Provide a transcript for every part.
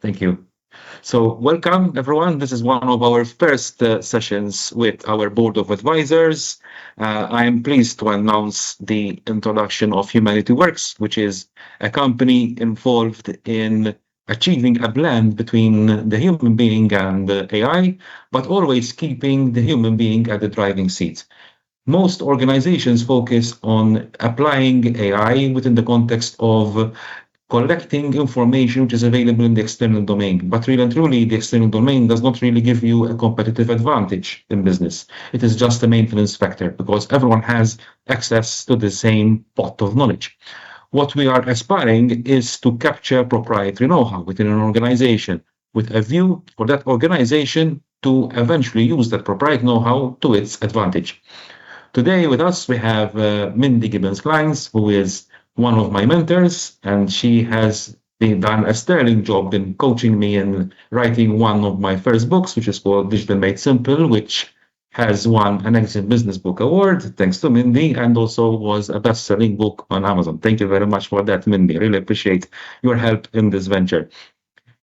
Thank you. So, welcome everyone. This is one of our first sessions with our board of advisors. I am pleased to announce the introduction of Humanity Works, which is a company involved in achieving a blend between the human being and the AI, but always keeping the human being at the driving seat. Most organizations focus on applying AI within the context of collecting information which is available in the external domain. But really and truly, the external domain does not really give you a competitive advantage in business. It is just a maintenance factor because everyone has access to the same pot of knowledge. What we are aspiring is to capture proprietary know-how within an organization with a view for that organization to eventually use that proprietary know-how to its advantage. Today with us, we have Mindy Gibbins-Klein, who is one of my mentors, and she has done a sterling job in coaching me in writing one of my first books, which is called Digital Made Simple, which has won an Excellent Business Book Award, thanks to Mindy, and also was a best-selling book on Amazon. Thank you very much for that, Mindy. Really appreciate your help in this venture.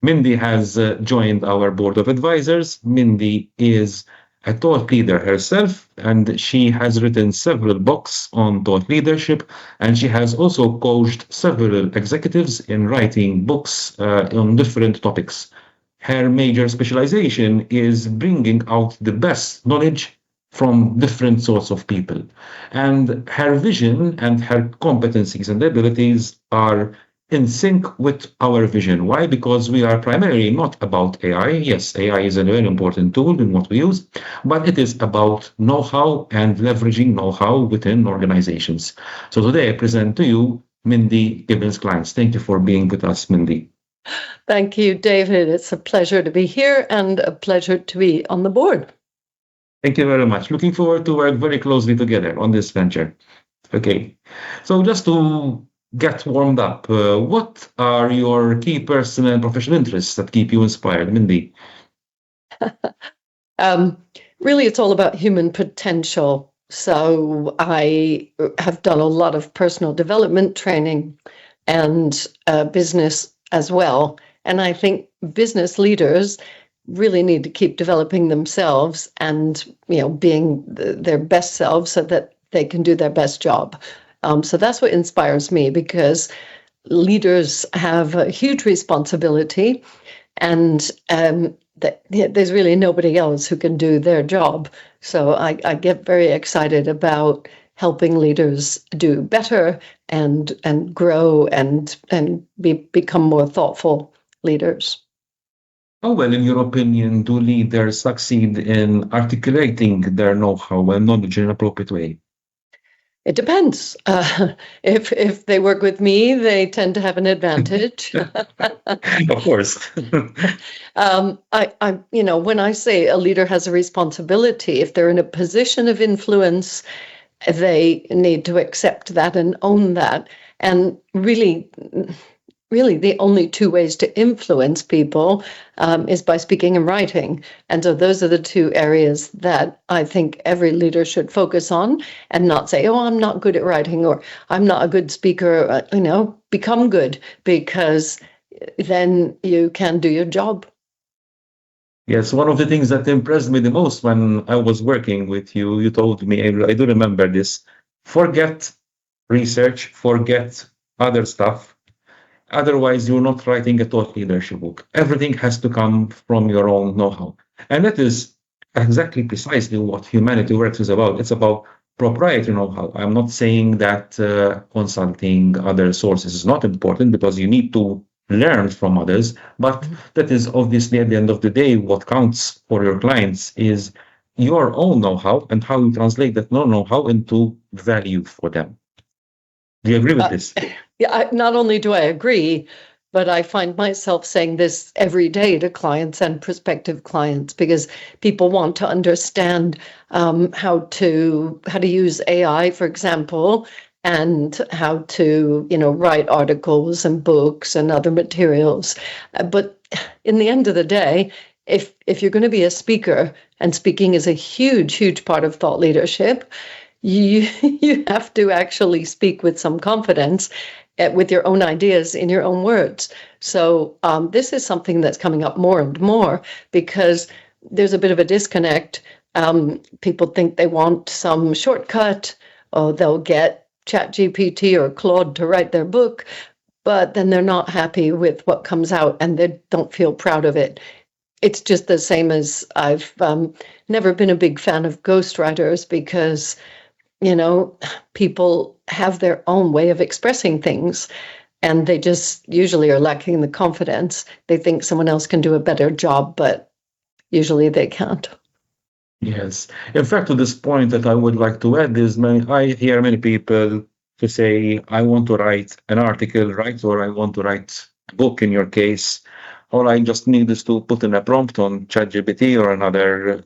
Mindy has joined our board of advisors. Mindy is a thought leader herself, and she has written several books on thought leadership, and she has also coached several executives in writing books on different topics. Her major specialization is bringing out the best knowledge from different sorts of people. And her vision and her competencies and abilities are in sync with our vision. Why? Because we are primarily not about AI. Yes, AI is a very important tool in what we use, but it is about know-how and leveraging know-how within organizations. So today I present to you Mindy Gibbins-Klein. Thank you for being with us, Mindy. Thank you, David. It's a pleasure to be here and a pleasure to be on the board. Thank you very much. Looking forward to work very closely together on this venture. Okay, so just to get warmed up, what are your key personal and professional interests that keep you inspired, Mindy? Really, it's all about human potential. So I have done a lot of personal development training and business as well. And I think business leaders really need to keep developing themselves and, being their best selves so that they can do their best job. So that's what inspires me, because leaders have a huge responsibility, and there's really nobody else who can do their job. So I get very excited about helping leaders do better and grow and become more thoughtful leaders. How well, in your opinion, do leaders succeed in articulating their know-how and knowledge in an appropriate way? It depends. If they work with me, they tend to have an advantage. Of course. When I say a leader has a responsibility, if they're in a position of influence, they need to accept that and own that. And really, the only two ways to influence people is by speaking and writing. And so those are the two areas that I think every leader should focus on, and not say, oh, I'm not good at writing, or I'm not a good speaker. Become good, because then you can do your job. Yes, one of the things that impressed me the most when I was working with you, you told me, I do remember this, forget research, forget other stuff. Otherwise, you're not writing a thought leadership book. Everything has to come from your own know-how. And that is exactly precisely what Humanity Works is about. It's about proprietary know-how. I'm not saying that consulting other sources is not important, because you need to learn from others. But that is obviously, at the end of the day, what counts for your clients is your own know-how and how you translate that know-how into value for them. Do you agree with this? Yeah, not only do I agree, but I find myself saying this every day to clients and prospective clients, because people want to understand how to use AI, for example, and how to write articles and books and other materials. But in the end of the day, if you're going to be a speaker, and speaking is a huge part of thought leadership, you have to actually speak with some confidence, with your own ideas in your own words. So this is something that's coming up more and more because there's a bit of a disconnect. People think they want some shortcut, or they'll get ChatGPT or Claude to write their book, but then they're not happy with what comes out and they don't feel proud of it. It's just the same as I've never been a big fan of ghostwriters because, people have their own way of expressing things and they just usually are lacking the confidence. They think someone else can do a better job, but usually they can't. Yes. In fact, to this point that I would like to add is I hear many people to say, I want to write an article, right? Or I want to write a book in your case. All I just need is to put in a prompt on ChatGPT or another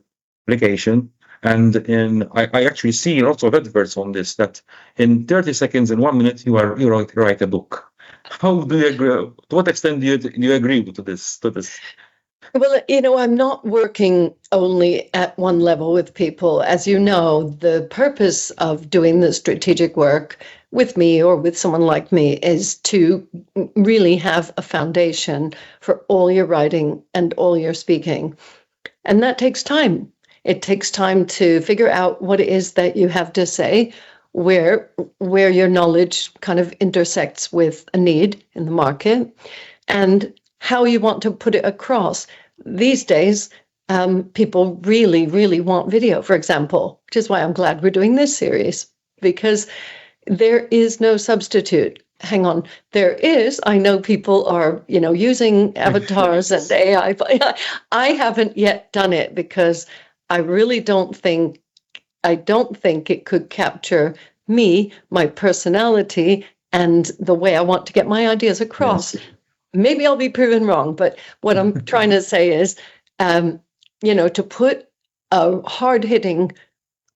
application. And I actually see lots of adverts on this that in 30 seconds, in 1 minute, you write a book. How do you agree? To what extent do you agree to this? Well, I'm not working only at one level with people. As you know, the purpose of doing the strategic work with me or with someone like me is to really have a foundation for all your writing and all your speaking. And that takes time. It takes time to figure out what it is that you have to say, where your knowledge kind of intersects with a need in the market, and how you want to put it across. These days, people really, really want video, for example, which is why I'm glad we're doing this series, because there is no substitute. Hang on, there is. I know people are, using avatars and AI, but I haven't yet done it because I really don't think it could capture me, my personality, and the way I want to get my ideas across. Yes. Maybe I'll be proven wrong, but what I'm trying to say is, to put a hard-hitting,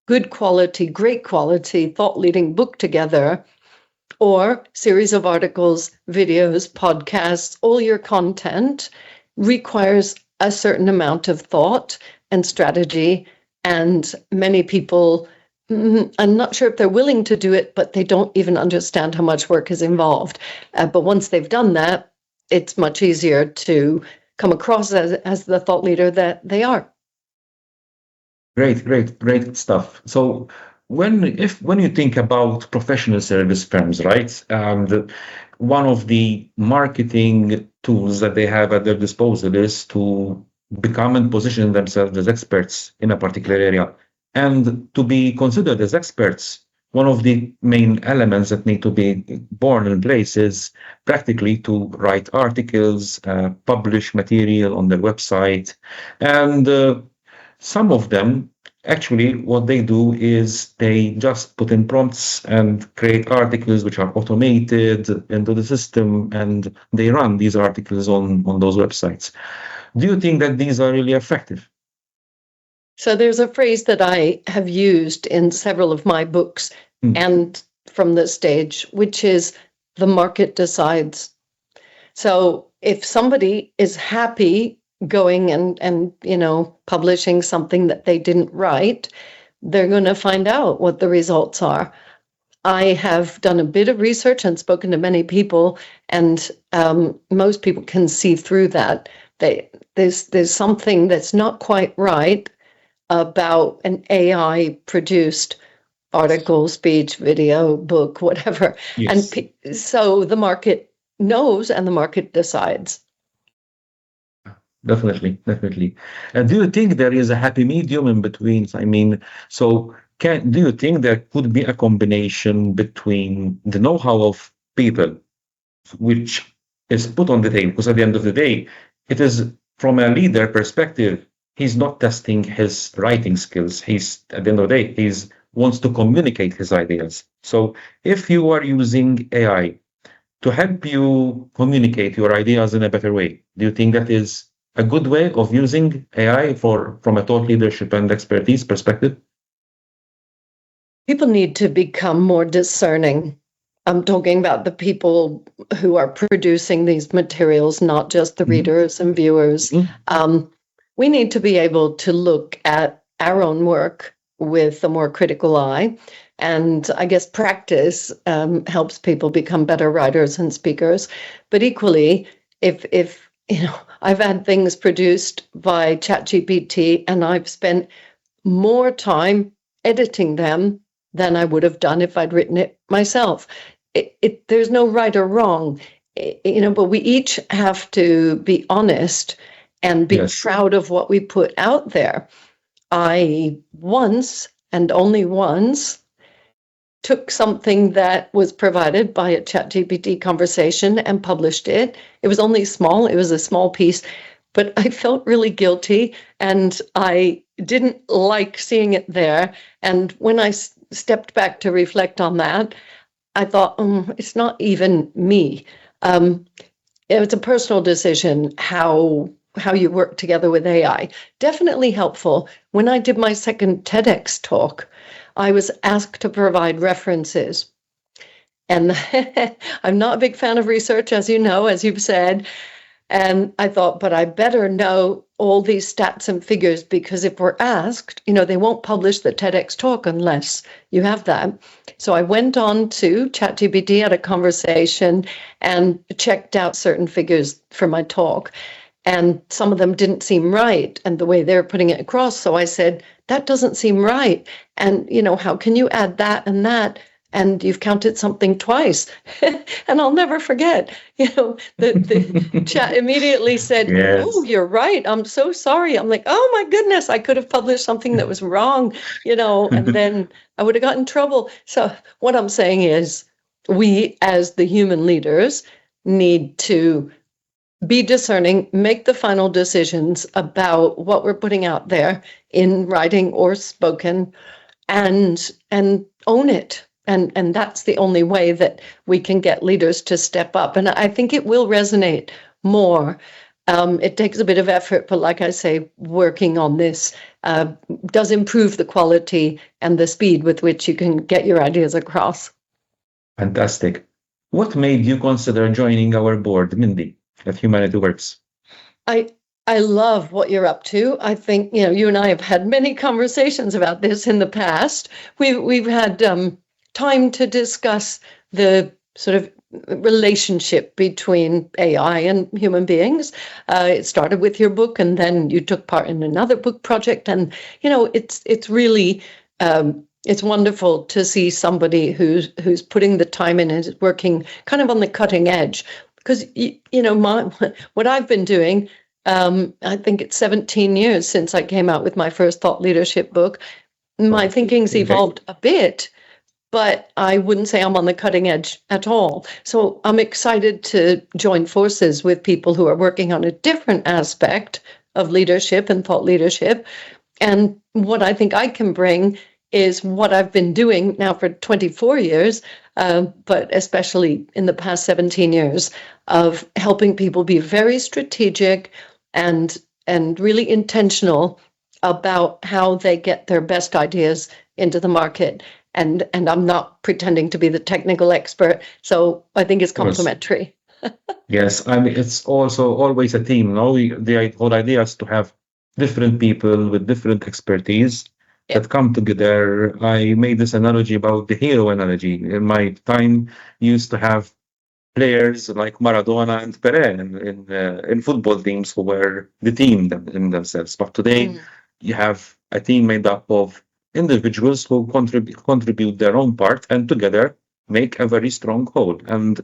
good quality, great quality, thought-leading book together, or series of articles, videos, podcasts, all your content requires a certain amount of thought and strategy, and many people, I'm not sure if they're willing to do it, but they don't even understand how much work is involved. But once they've done that, it's much easier to come across as the thought leader that they are. Great stuff. So when you think about professional service firms, right, and one of the marketing tools that they have at their disposal is to become and position themselves as experts in a particular area. And to be considered as experts, one of the main elements that need to be born in place is practically to write articles, publish material on their website. And some of them, actually, what they do is they just put in prompts and create articles which are automated into the system, and they run these articles on those websites. Do you think that these are really effective? So there's a phrase that I have used in several of my books and from the stage, which is the market decides. So if somebody is happy going and publishing something that they didn't write, they're going to find out what the results are. I have done a bit of research and spoken to many people, and most people can see through that. There's something that's not quite right about an AI-produced article, speech, video, book, whatever. Yes. And so the market knows and the market decides. Definitely. And do you think there is a happy medium in between? Do you think there could be a combination between the know-how of people, which is put on the table? Because at the end of the day, it is from a leader perspective, he's not testing his writing skills. At the end of the day, he wants to communicate his ideas. So if you are using AI to help you communicate your ideas in a better way, do you think that is a good way of using AI from a thought leadership and expertise perspective? People need to become more discerning. I'm talking about the people who are producing these materials, not just the readers and viewers. We need to be able to look at our own work with a more critical eye And I guess practice helps people become better writers and speakers. But equally, if I've had things produced by ChatGPT and I've spent more time editing them than I would have done if I'd written it myself. There's no right or wrong, but we each have to be honest and be proud of what we put out there. I once, and only once, took something that was provided by a ChatGPT conversation and published it. It was only small. It was a small piece, but I felt really guilty and I didn't like seeing it there. And when I stepped back to reflect on that, I thought, it's not even me. It's a personal decision how you work together with AI. Definitely helpful. When I did my second TEDx talk, I was asked to provide references. And I'm not a big fan of research, as you know, as you've said. And I thought, but I better know all these stats and figures, because if we're asked, they won't publish the TEDx talk unless you have that. So I went on to ChatGPT, had a conversation, and checked out certain figures for my talk. And some of them didn't seem right, and the way they're putting it across. So I said, that doesn't seem right. And, how can you add that and that? And you've counted something twice. And I'll never forget, the chat immediately said, oh, you're right. I'm so sorry. I'm like, oh my goodness, I could have published something that was wrong, and then I would have gotten in trouble. So what I'm saying is we, as the human leaders, need to be discerning, make the final decisions about what we're putting out there in writing or spoken, and own it. And that's the only way that we can get leaders to step up. And I think it will resonate more. It takes a bit of effort, but like I say, working on this does improve the quality and the speed with which you can get your ideas across. Fantastic. What made you consider joining our board, Mindy, at Humanity Works? I love what you're up to. I think, you and I have had many conversations about this in the past. We've had time to discuss the sort of relationship between AI and human beings. It started with your book, and then you took part in another book project. And, it's really, it's wonderful to see somebody who's putting the time in and is working kind of on the cutting edge. Because, what I've been doing, I think it's 17 years since I came out with my first thought leadership book. My thinking's evolved a bit, but I wouldn't say I'm on the cutting edge at all. So I'm excited to join forces with people who are working on a different aspect of leadership and thought leadership. And what I think I can bring is what I've been doing now for 24 years, but especially in the past 17 years, of helping people be very strategic and really intentional about how they get their best ideas into the market. And I'm not pretending to be the technical expert, so I think it's complementary. Yes, I mean, it's also always a team. The whole idea is to have different people with different expertise that come together. I made this analogy about the hero analogy. In my time, used to have players like Maradona and Pelé in football teams who were the team in themselves. But today, you have a team made up of individuals who contribute their own part and together make a very strong whole. And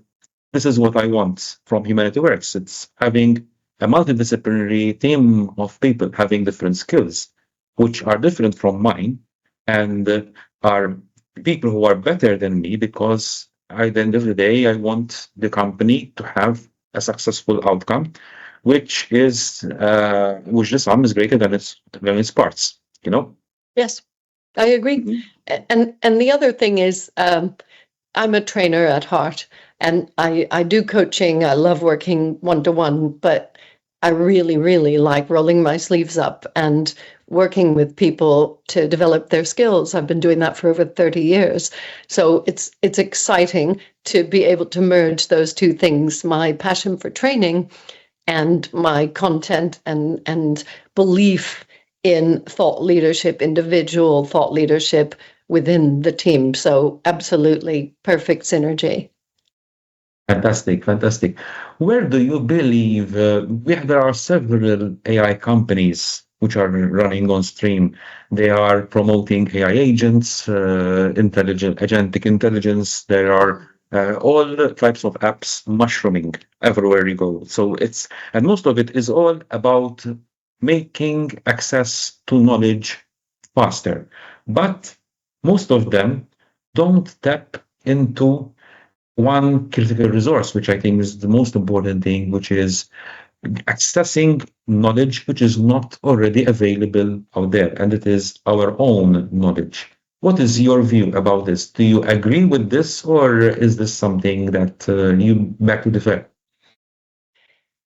this is what I want from Humanity Works. It's having a multidisciplinary team of people having different skills, which are different from mine, and are people who are better than me, because at the end of the day, I want the company to have a successful outcome, which the sum is greater than its parts, Yes, I agree. And the other thing is, I'm a trainer at heart, and I do coaching. I love working one-to-one, but I really, really like rolling my sleeves up and working with people to develop their skills. I've been doing that for over 30 years. So it's exciting to be able to merge those two things, my passion for training and my content and belief in thought leadership, individual thought leadership, within the team. So absolutely perfect synergy. Fantastic, fantastic. Where do you believe there are several AI companies which are running on stream? They are promoting AI agents, agentic intelligence. There are all types of apps mushrooming everywhere you go. And most of it is all about making access to knowledge faster. But most of them don't tap into one critical resource, which I think is the most important thing, which is accessing knowledge which is not already available out there, and it is our own knowledge. What is your view about this? Do you agree with this, or is this something that you back to differ?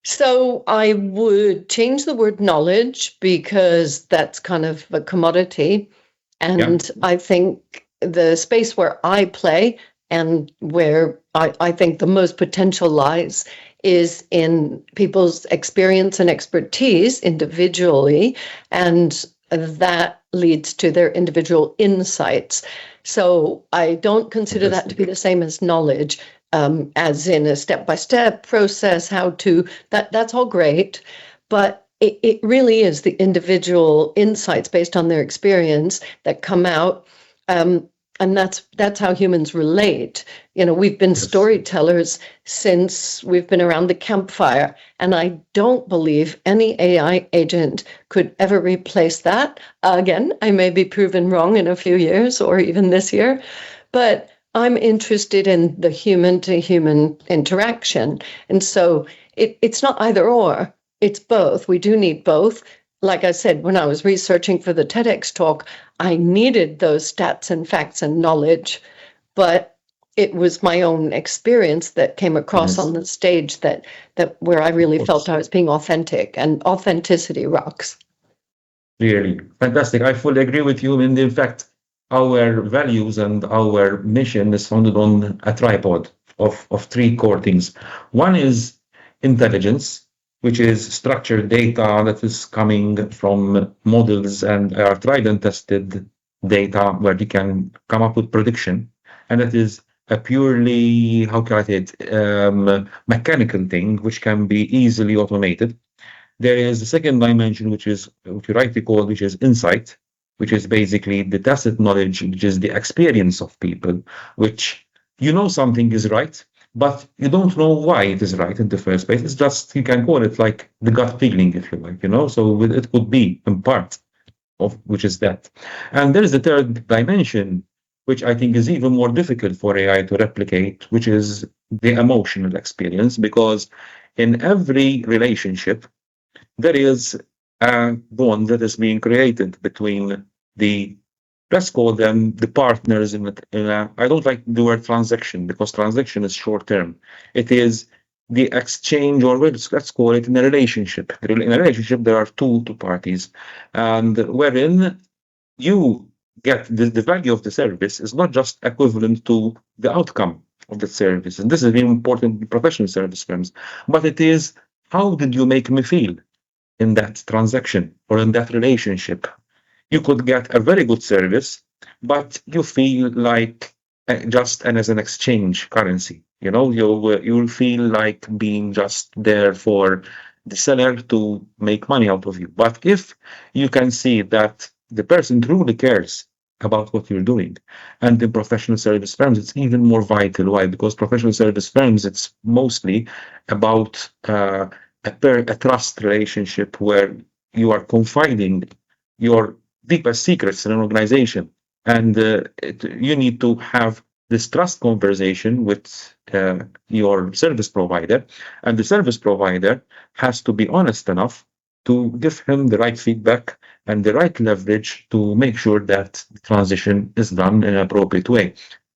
So I would change the word knowledge because that's kind of a commodity. And Yeah, I think the space where I play and where I think the most potential lies is in people's experience and expertise individually, and that leads to their individual insights. So I don't consider that to be fantastic. the same as knowledge, as in a step-by-step process, how to, that's all great, but it really is the individual insights based on their experience that come out. And that's how humans relate. You know, we've been Yes, storytellers since we've been around the campfire, and I don't believe any AI agent could ever replace that. Again, I may be proven wrong in a few years or even this year, but I'm interested in the human to human interaction. And so it's not either or, it's both. We do need both. Like I said, when I was researching for the TEDx talk, I needed those stats and facts and knowledge, but it was my own experience that came across on yes, the stage that where I of really felt course. I was being authentic, and authenticity rocks. Really fantastic. I fully agree with you. And in fact, our values and our mission is founded on a tripod of three core things. One is intelligence, which is structured data that is coming from models and are tried and tested data where you can come up with prediction. And that is a purely, how can I say it, mechanical thing, which can be easily automated. There is the second dimension, which is what you rightly call, which is insight, which is basically the tacit knowledge, which is the experience of people, which you know something is right, but you don't know why it is right in the first place. It's just, you can call it like the gut feeling, if you like, you know? So it could be in part of which is that. And there is the third dimension, which I think is even more difficult for AI to replicate, which is the emotional experience, because in every relationship, there is a bond that is being created between the, let's call them the partners I don't like the word transaction because transaction is short term. It is the exchange, or let's call it in a relationship. In a relationship, there are two parties, and wherein you get the value of the service is not just equivalent to the outcome of the service. And this is very important in professional service firms, but it is, how did you make me feel in that transaction or in that relationship? You could get a very good service, but you feel like just and as an exchange currency. You know, you'll feel like being just there for the seller to make money out of you. But if you can see that the person truly cares about what you're doing, and in professional service firms, it's even more vital. Why? Because professional service firms, it's mostly about a trust relationship where you are confiding your deepest secrets in an organization. And you need to have this trust conversation with your service provider. And the service provider has to be honest enough to give him the right feedback and the right leverage to make sure that the transition is done in an appropriate way.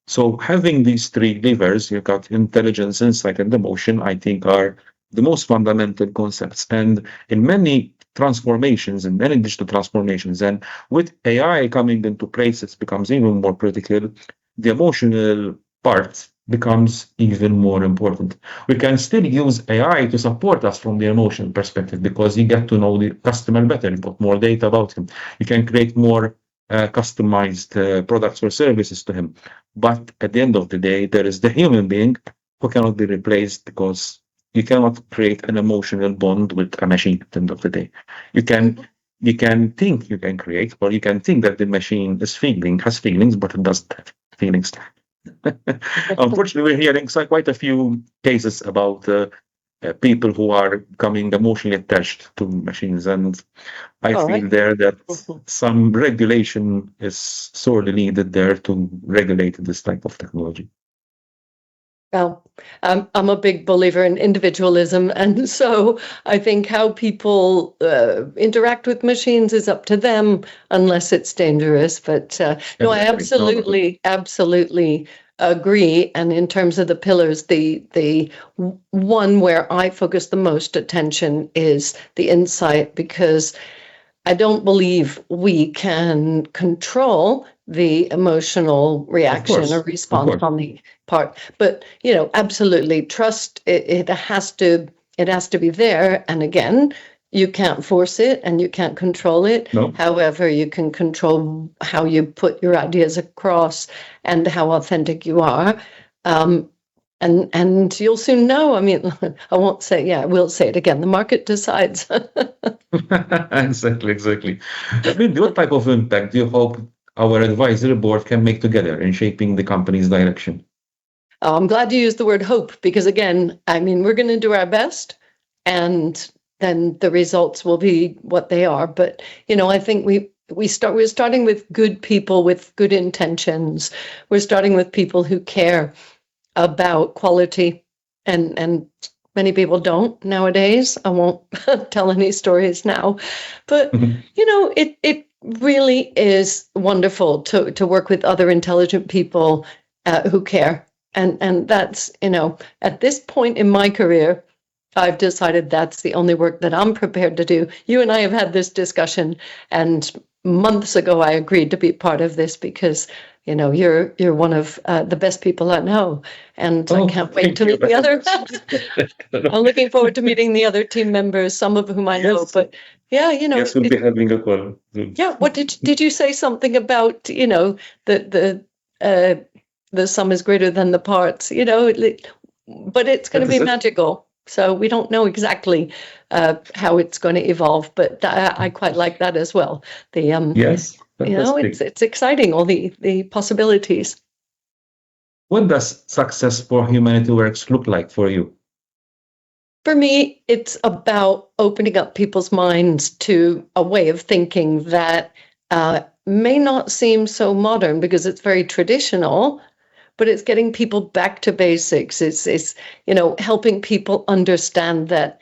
So having these three levers, you've got intelligence, insight, and emotion, I think are the most fundamental concepts. And in many transformations, in many digital transformations, and with AI coming into place, it becomes even more critical. The emotional part becomes even more important. We can still use AI to support us from the emotional perspective because you get to know the customer better, you got more data about him. You can create more customized products or services to him. But at the end of the day, there is the human being who cannot be replaced, because you cannot create an emotional bond with a machine at the end of the day. You can you can think you can create, or you can think that the machine has feelings, but it doesn't have feelings. Unfortunately, we're hearing quite a few cases about people who are becoming emotionally attached to machines, and I All feel right. there that some regulation is sorely needed there to regulate this type of technology. Well, I'm a big believer in individualism, and so I think how people interact with machines is up to them, unless it's dangerous. But no, I Exactly. absolutely agree. And in terms of the pillars, the one where I focus the most attention is the insight, because I don't believe we can control the emotional Of reaction or course, of response course. on the part. But, absolutely trust, it has to be there. And again, you can't force it and you can't control it. No. However, you can control how you put your ideas across and how authentic you are. And you'll soon know. I mean, I won't say, yeah, I will say it again. The market decides. Exactly, exactly. I mean, what type of impact do you hope our advisory board can make together in shaping the company's direction? Oh, I'm glad you used the word hope, because again, I mean, we're going to do our best, and then the results will be what they are. But I think we're starting with good people with good intentions. We're starting with people who care about quality, and many people don't nowadays. I won't tell any stories now, but it really is wonderful to work with other intelligent people who care. And that's, at this point in my career, I've decided that's the only work that I'm prepared to do. You and I have had this discussion, and months ago I agreed to be part of this, because you're one of the best people I know, and I Oh, can't wait thank to you meet the very other. much. I'm looking forward to meeting the other team members, some of whom I know. Yes, But yeah, yes, we'll be having a call soon. yeah. What did you say something about? Uh, the sum is greater than the parts. But it's going That to be is it. magical. So we don't know exactly how it's going to evolve, but I quite like that as well. The Yes, fantastic. it's exciting, all the possibilities. What does success for Humanity Works look like for you? For me, it's about opening up people's minds to a way of thinking that may not seem so modern because it's very traditional, but it's getting people back to basics. It's helping people understand that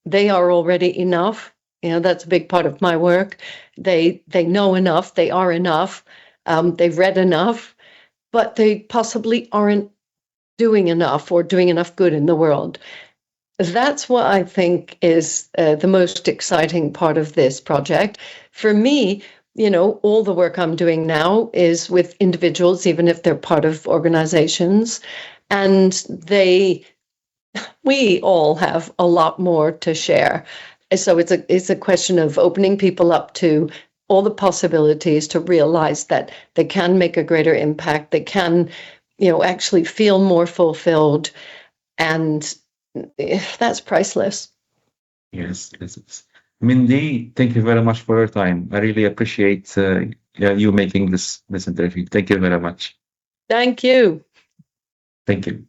they are already enough. That's a big part of my work. They know enough. They are enough. They've read enough, but they possibly aren't doing enough or doing enough good in the world. That's what I think is the most exciting part of this project. For me, all the work I'm doing now is with individuals, even if they're part of organizations, and we all have a lot more to share. So it's a question of opening people up to all the possibilities, to realize that they can make a greater impact. They can, actually feel more fulfilled, and that's priceless. Yes, yes, yes. Mindy, thank you very much for your time. I really appreciate yeah, you making this interview. Thank you very much. Thank you. Thank you.